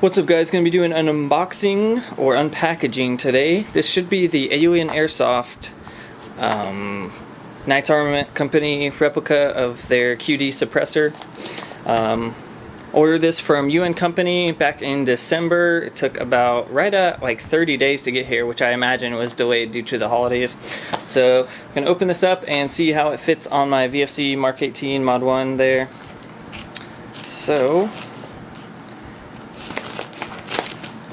What's up guys, going to be doing an unboxing or unpackaging today. This should be the Alien Airsoft Knights Armament Company replica of their QD suppressor. Ordered this from UN Company back in December. It took about right at like 30 days to get here, which I imagine was delayed due to the holidays. So I'm going to open this up and see how it fits on my VFC Mark 18 Mod 1 there. So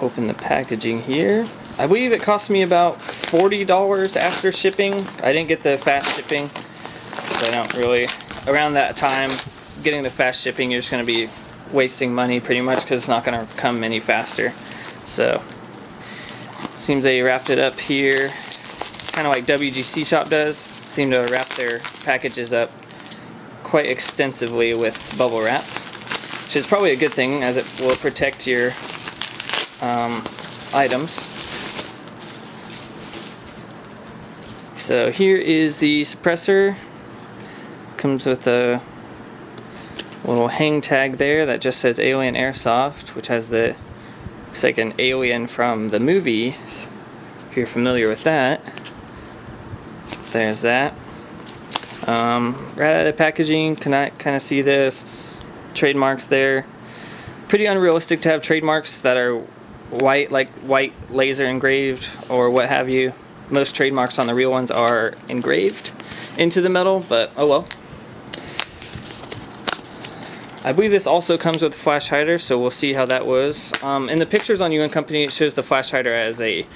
open the packaging here. I believe it cost me about $40 after shipping. I didn't get the fast shipping, so I don't really, around that time, getting the fast shipping, you're just going to be wasting money pretty much because it's not going to come any faster. So, seems they wrapped it up here, kind of like WGC Shop does. Seem to wrap their packages up quite extensively with bubble wrap, which is probably a good thing as it will protect your items. So here is the suppressor. Comes with a little hang tag there that just says Alien Airsoft, which has the, looks like an alien from the movies, if you're familiar with that. There's that. Right out of the packaging, can I kind of see this? Trademarks there. Pretty unrealistic to have trademarks that are white, like white laser engraved or what have you. Most trademarks on the real ones are engraved into the metal, but oh well. I believe this also comes with a flash hider, so we'll see how that was. In the pictures on UN Company, it shows the flash hider as a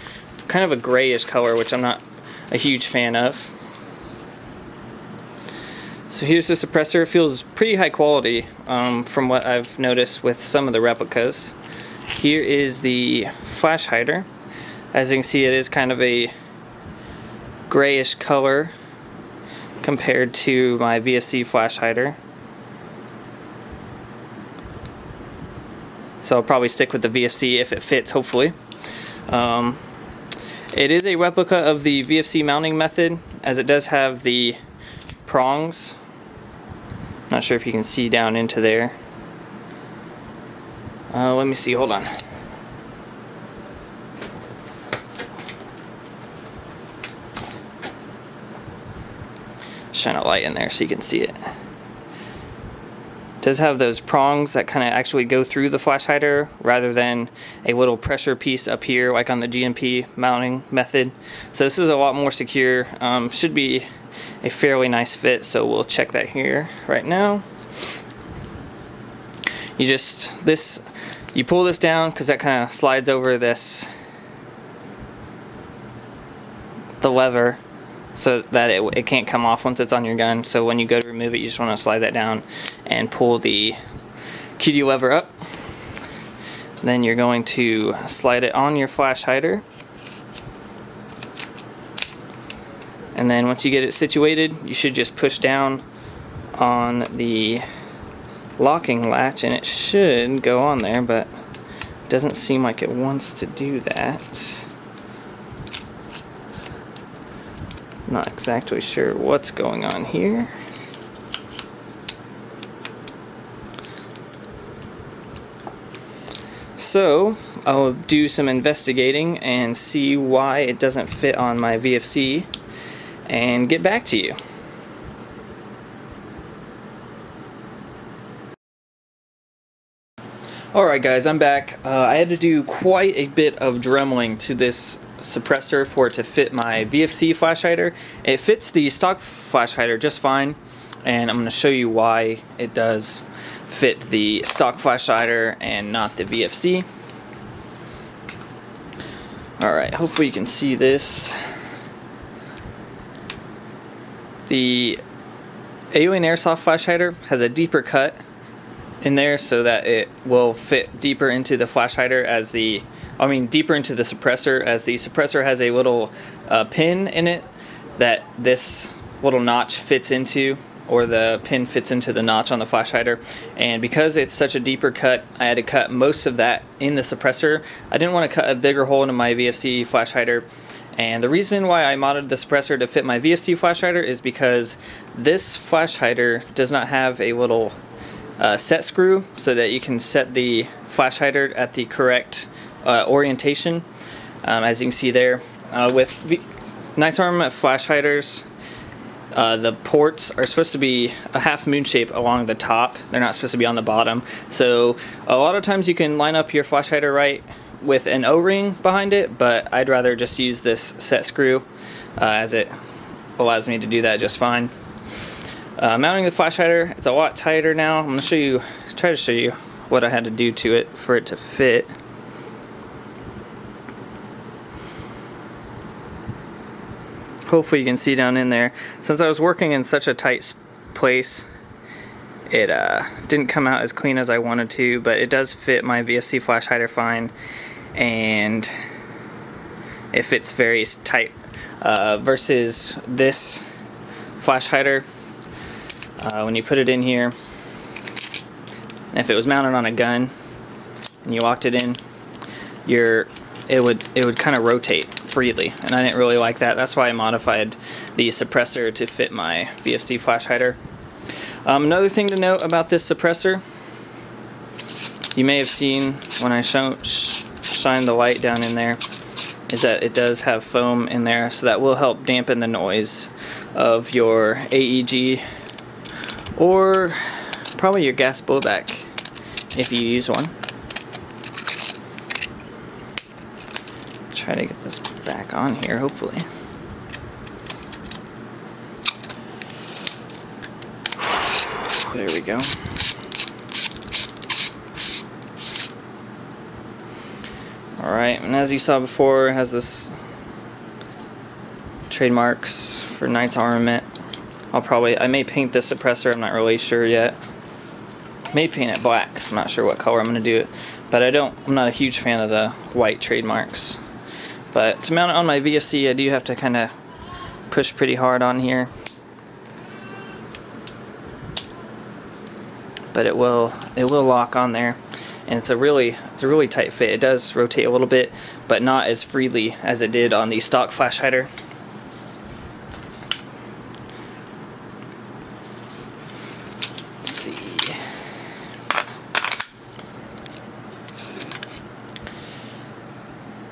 kind of a grayish color, which I'm not a huge fan of. So here's the suppressor. It feels pretty high quality from what I've noticed with some of the replicas. Here is the flash hider. As you can see, it is kind of a grayish color compared to my VFC flash hider. So I'll probably stick with the VFC if it fits, hopefully. It is a replica of the VFC mounting method, as it does have the prongs. Not sure if you can see down into there. Let me see, hold on. Shine a light in there so you can see it. It does have those prongs that kind of actually go through the flash hider rather than a little pressure piece up here like on the GMP mounting method. So this is a lot more secure. Should be a fairly nice fit, so we'll check that here right now. You pull this down because that kind of slides over the lever so that it can't come off once it's on your gun. So when you go to remove it, you just want to slide that down and pull the QD lever up. Then you're going to slide it on your flash hider. And then once you get it situated, you should just push down on the locking latch and it should go on there, but it doesn't seem like it wants to do that. Not exactly sure what's going on here. So I'll do some investigating and see why it doesn't fit on my VFC and get back to you. Alright guys, I'm back. I had to do quite a bit of dremeling to this suppressor for it to fit my VFC flash hider. It fits the stock flash hider just fine, and I'm going to show you why it does fit the stock flash hider and not the VFC. Alright, hopefully you can see this. The Alien Airsoft flash hider has a deeper cut in there so that it will fit deeper into the flash hider deeper into the suppressor, as the suppressor has a little pin in it that this little notch fits into, or the pin fits into the notch on the flash hider. And because it's such a deeper cut, I had to cut most of that in the suppressor. I didn't want to cut a bigger hole into my VFC flash hider. And the reason why I modded the suppressor to fit my VFC flash hider is because this flash hider does not have a little set screw so that you can set the flash hider at the correct orientation. As you can see there, with Knights Armament flash hiders, the ports are supposed to be a half moon shape along the top. They're not supposed to be on the bottom. So a lot of times you can line up your flash hider right with an O-ring behind it, but I'd rather just use this set screw as it allows me to do that just fine. Mounting the flash hider, it's a lot tighter now. I'm going to try to show you what I had to do to it for it to fit. Hopefully you can see down in there. Since I was working in such a tight place, it didn't come out as clean as I wanted to, but it does fit my VFC flash hider fine, and it fits very tight versus this flash hider. When you put it in here, and if it was mounted on a gun and you locked it in, it would kind of rotate freely, and I didn't really like that. That's why I modified the suppressor to fit my VFC flash hider. Another thing to note about this suppressor, you may have seen when I shine the light down in there, is that it does have foam in there, so that will help dampen the noise of your AEG or probably your gas blowback if you use one. Try to get this back on here, hopefully. There we go. Alright, and as you saw before, it has this Trademarks for Knights Armament. I may paint this suppressor, I'm not really sure yet. May paint it black, I'm not sure what color I'm going to do it. But I'm not a huge fan of the white Trademarks. But to mount it on my VFC, I do have to kind of push pretty hard on here. But it will lock on there, and it's a really tight fit. It does rotate a little bit, but not as freely as it did on the stock flash hider. Let's see.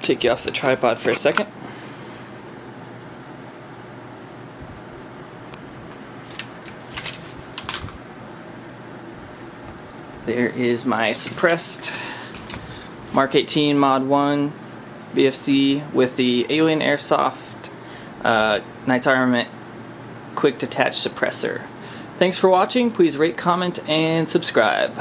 Take you off the tripod for a second. There is my suppressed Mark 18 Mod 1 VFC with the Alien Airsoft Knights Armament Quick Detach Suppressor. Thanks for watching. Please rate, comment, and subscribe.